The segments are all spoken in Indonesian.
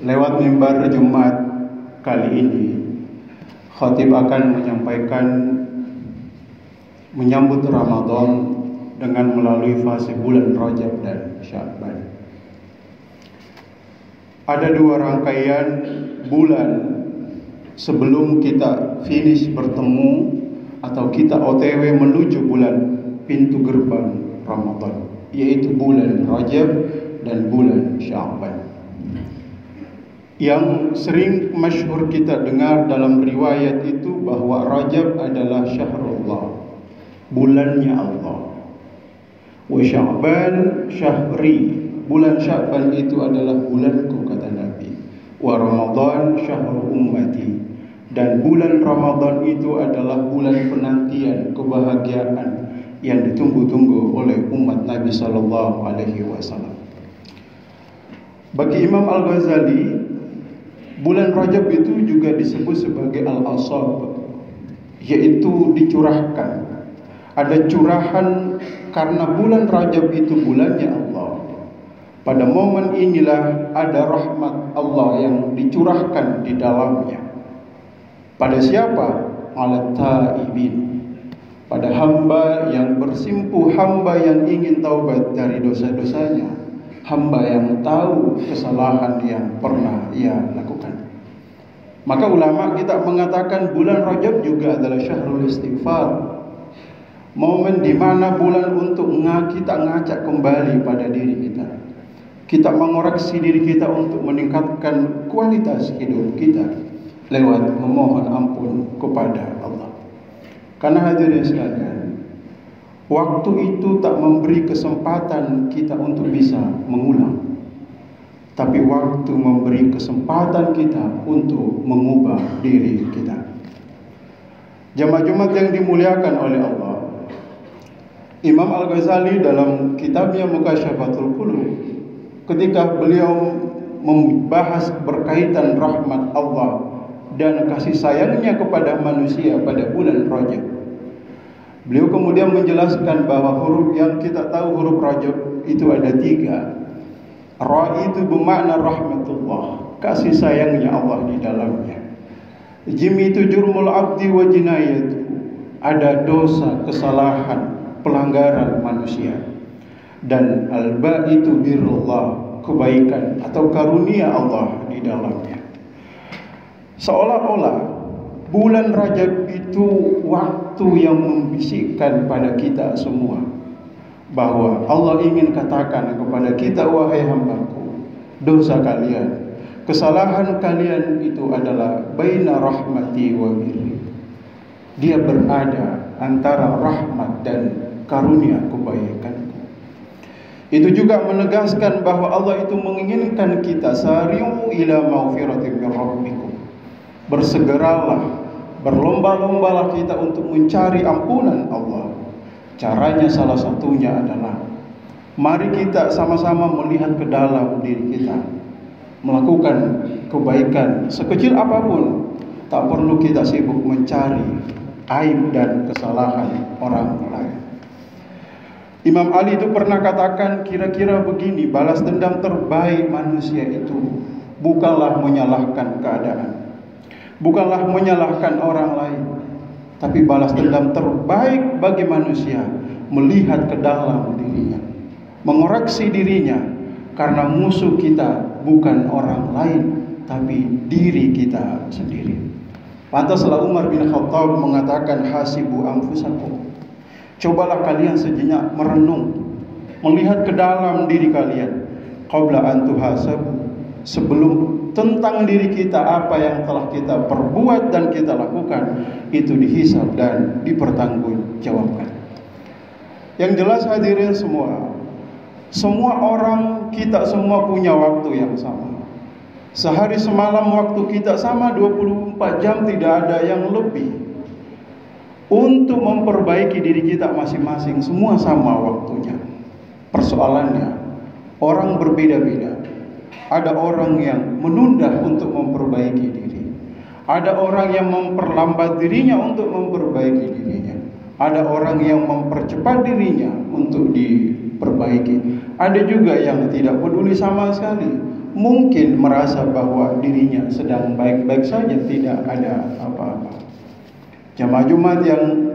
Lewat mimbar Jumat kali ini, khatib akan menyampaikan menyambut Ramadan dengan melalui fase bulan Rajab dan Sya'ban. Ada dua rangkaian bulan sebelum kita finish bertemu atau kita OTW menuju bulan pintu gerbang Ramadan, yaitu bulan Rajab dan bulan Sya'ban. Yang sering masyhur kita dengar dalam riwayat itu bahwa Rajab adalah syahrullah, bulannya Allah. Wa Sya'ban syahri, bulan Sya'ban itu adalah bulanku, kata Nabi. Wa Ramadan syahrul ummati, dan bulan Ramadan itu adalah bulan penantian kebahagiaan yang ditunggu-tunggu oleh umat Nabi sallallahu alaihi wasallam. Bagi Imam Al-Ghazali, bulan Rajab itu juga disebut sebagai Al-Asab, yaitu dicurahkan. Ada curahan karena bulan Rajab itu bulannya Allah. Pada momen inilah ada rahmat Allah yang dicurahkan di dalamnya. Pada siapa? Ala taibin, pada hamba yang bersimpuh, hamba yang ingin taubat dari dosa-dosanya, hamba yang tahu kesalahan yang pernah ia lakukan. Maka ulama kita mengatakan bulan Rajab juga adalah syahrul istighfar, momen di mana bulan untuk kita ngajak kembali pada diri kita. Kita mengoreksi diri kita untuk meningkatkan kualitas hidup kita lewat memohon ampun kepada Allah. Karena hadirin sekalian, waktu itu tak memberi kesempatan kita untuk bisa mengulang, tapi waktu memberi kesempatan kita untuk mengubah diri kita. Jamaah Jumat yang dimuliakan oleh Allah, Imam Al-Ghazali dalam kitabnya Mukasyafatul Qulub, ketika beliau membahas berkaitan rahmat Allah dan kasih sayangnya kepada manusia pada bulan Rajab, beliau kemudian menjelaskan bahwa huruf yang kita tahu, huruf Rajab itu ada 3. Ra itu bermakna rahmatullah, kasih sayangnya Allah di dalamnya. Jim itu jurmul abdi wa jinayatu, ada dosa, kesalahan, pelanggaran manusia. Dan alba itu birrullah, kebaikan atau karunia Allah di dalamnya. Seolah-olah bulan Rajab itu waktu yang membisikkan pada kita semua bahwa Allah ingin katakan kepada kita, wahai hambaku, dosa kalian, kesalahan kalian itu adalah baina rahmati wa birri. Dia berada antara rahmat dan karunia kebaikanku. Itu juga menegaskan bahwa Allah itu menginginkan kita sari'u ila maghfiratin min rabbikum. Bersegeralah, berlomba-lombalah kita untuk mencari ampunan Allah. Caranya salah satunya adalah mari kita sama-sama melihat ke dalam diri kita, melakukan kebaikan sekecil apapun. Tak perlu kita sibuk mencari aib dan kesalahan orang lain. Imam Ali itu pernah katakan kira-kira begini, balas dendam terbaik manusia itu bukanlah menyalahkan keadaan, bukanlah menyalahkan orang lain, tapi balas dendam terbaik bagi manusia melihat ke dalam dirinya, mengoreksi dirinya, karena musuh kita bukan orang lain tapi diri kita sendiri. Pantaslah Umar bin Khattab mengatakan, hasibu anfusakum, cobalah kalian sejenak merenung, melihat ke dalam diri kalian, qabla an tuhasabu, sebelum tentang diri kita apa yang telah kita perbuat dan kita lakukan itu dihisab dan dipertanggungjawabkan. Yang jelas hadirin semua orang, kita semua punya waktu yang sama. Sehari semalam waktu kita sama, 24 jam, tidak ada yang lebih. Untuk memperbaiki diri kita masing-masing, semua sama waktunya. Persoalannya, orang berbeda-beda. Ada orang yang menunda untuk memperbaiki diri, ada orang yang memperlambat dirinya untuk memperbaiki dirinya, ada orang yang mempercepat dirinya untuk diperbaiki, ada juga yang tidak peduli sama sekali, mungkin merasa bahwa dirinya sedang baik-baik saja, tidak ada apa-apa. Jamaah Jumat yang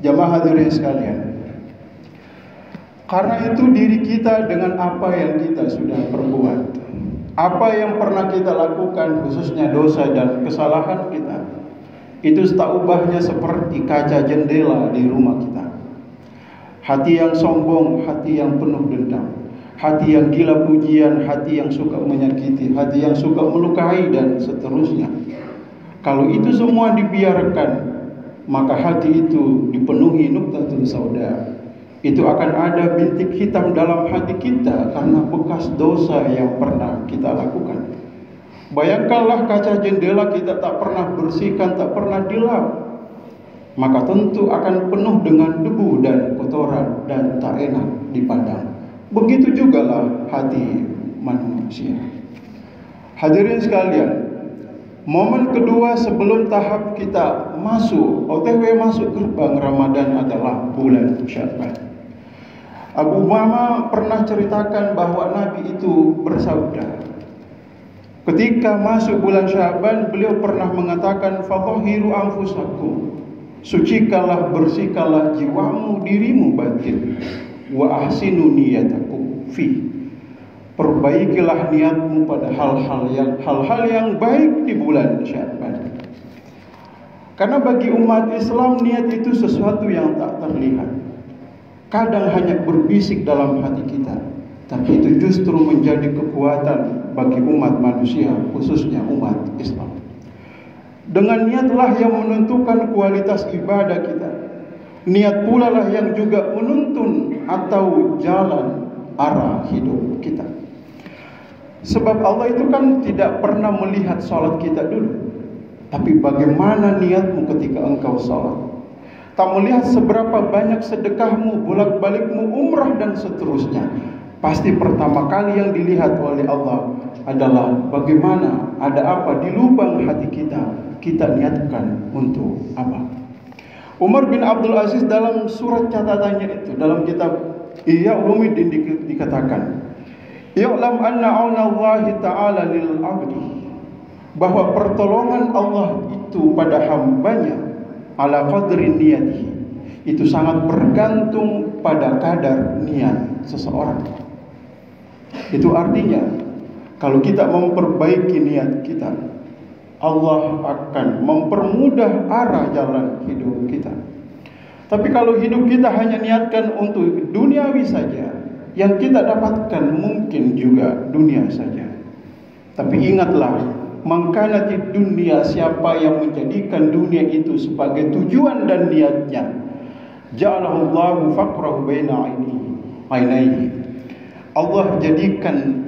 jamaah hadirin sekalian, karena itu diri kita dengan apa yang kita sudah perbuat, apa yang pernah kita lakukan, khususnya dosa dan kesalahan kita, itu tak ubahnya seperti kaca jendela di rumah kita. Hati yang sombong, hati yang penuh dendam, hati yang gila pujian, hati yang suka menyakiti, hati yang suka melukai, dan seterusnya. Kalau itu semua dibiarkan, maka hati itu dipenuhi nuqtatun sauda. Itu akan ada bintik hitam dalam hati kita karena bekas dosa yang pernah kita lakukan. Bayangkanlah kaca jendela kita tak pernah bersihkan, tak pernah dilap, maka tentu akan penuh dengan debu dan kotoran dan tak enak dipandang. Begitu jugalah hati manusia. Hadirin sekalian, momen kedua sebelum tahap kita OTW masuk gerbang Ramadan adalah bulan Sya'ban. Abu Umamah pernah ceritakan bahwa Nabi itu bersabda, ketika masuk bulan Sya'ban, beliau pernah mengatakan, "Fathahiru anfusakum." Sucikanlah, bersihkanlah jiwamu, dirimu batin. Wa ahsinu niyatakum fi. Perbaikilah niatmu pada hal-hal yang baik di bulan Sya'ban. Karena bagi umat Islam, niat itu sesuatu yang tak terlihat. Kadang hanya berbisik dalam hati kita, tapi itu justru menjadi kekuatan bagi umat manusia, khususnya umat Islam. Dengan niatlah yang menentukan kualitas ibadah kita. Niat pula lah yang juga menuntun atau jalan arah hidup kita. Sebab Allah itu kan tidak pernah melihat salat kita dulu, tapi bagaimana niatmu ketika engkau salat. Tak melihat seberapa banyak sedekahmu, bolak-balikmu umrah dan seterusnya. Pasti pertama kali yang dilihat oleh Allah adalah bagaimana, ada apa di lubang hati kita niatkan untuk apa. Umar bin Abdul Aziz dalam surat catatannya itu, dalam kitab Ihya Ulumuddin dikatakan, "Ya'lam anna aunallahi ta'ala lil 'abdi," bahwa pertolongan Allah itu pada hambanya ala qadri niyatihi, itu sangat bergantung pada kadar niat seseorang. Itu artinya kalau kita memperbaiki niat kita, Allah akan mempermudah arah jalan hidup kita. Tapi kalau hidup kita hanya niatkan untuk duniawi saja, yang kita dapatkan mungkin juga dunia saja. Tapi ingatlah, mangkanatid dunia, siapa yang menjadikan dunia itu sebagai tujuan dan niatnya, ja'alahullahu faqrahu baina ainaihi. Allah jadikan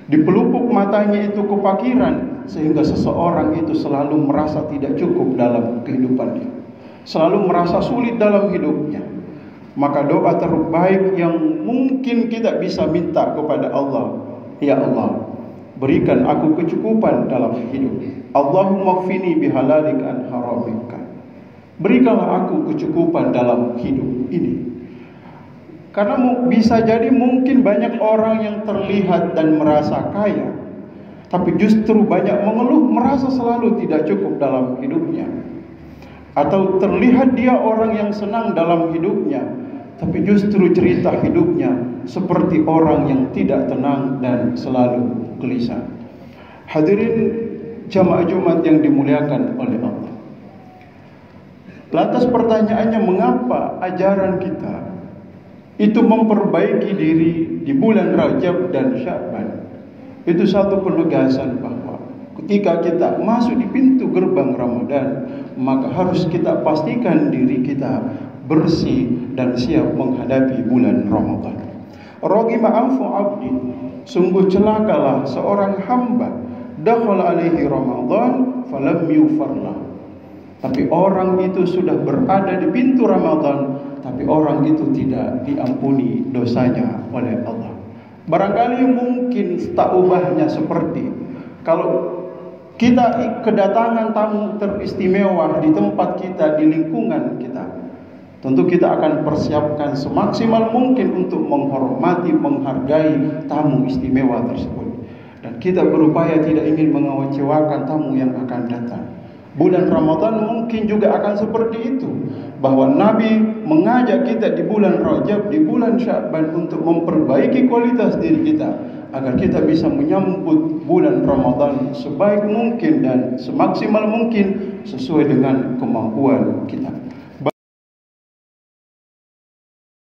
di pelupuk matanya itu kefakiran, sehingga seseorang itu selalu merasa tidak cukup dalam kehidupannya, selalu merasa sulit dalam hidupnya. Maka doa terbaik yang mungkin kita bisa minta kepada Allah, ya Allah, berikan aku kecukupan dalam hidup. Allahumma kfini bihalalika an haramika. Berikanlah aku kecukupan dalam hidup ini. Karena bisa jadi mungkin banyak orang yang terlihat dan merasa kaya, tapi justru banyak mengeluh, merasa selalu tidak cukup dalam hidupnya. Atau terlihat dia orang yang senang dalam hidupnya, tapi justru cerita hidupnya seperti orang yang tidak tenang dan selalu gelisah. Hadirin jamaah Jumat yang dimuliakan oleh Allah. Lantas pertanyaannya, mengapa ajaran kita itu memperbaiki diri di bulan Rajab dan Sya'ban? Itu satu penegasan bahwa ketika kita masuk di pintu gerbang Ramadan, maka harus kita pastikan diri kita bersih dan siap menghadapi bulan Ramadan. Raghima anfu abdi, sungguh celakalah seorang hamba, dakhala alaihi Ramadan falam yufarlah. Tapi orang itu sudah berada di pintu Ramadan, tapi orang itu tidak diampuni dosanya oleh Allah. Barangkali mungkin tak ubahnya seperti kalau kita kedatangan tamu teristimewa di tempat kita, di lingkungan kita, tentu kita akan persiapkan semaksimal mungkin untuk menghormati, menghargai tamu istimewa tersebut. Dan kita berupaya tidak ingin mengecewakan tamu yang akan datang. Bulan Ramadan mungkin juga akan seperti itu, bahwa Nabi mengajak kita di bulan Rajab, di bulan Sya'ban untuk memperbaiki kualitas diri kita, agar kita bisa menyambut bulan Ramadan sebaik mungkin dan semaksimal mungkin sesuai dengan kemampuan kita.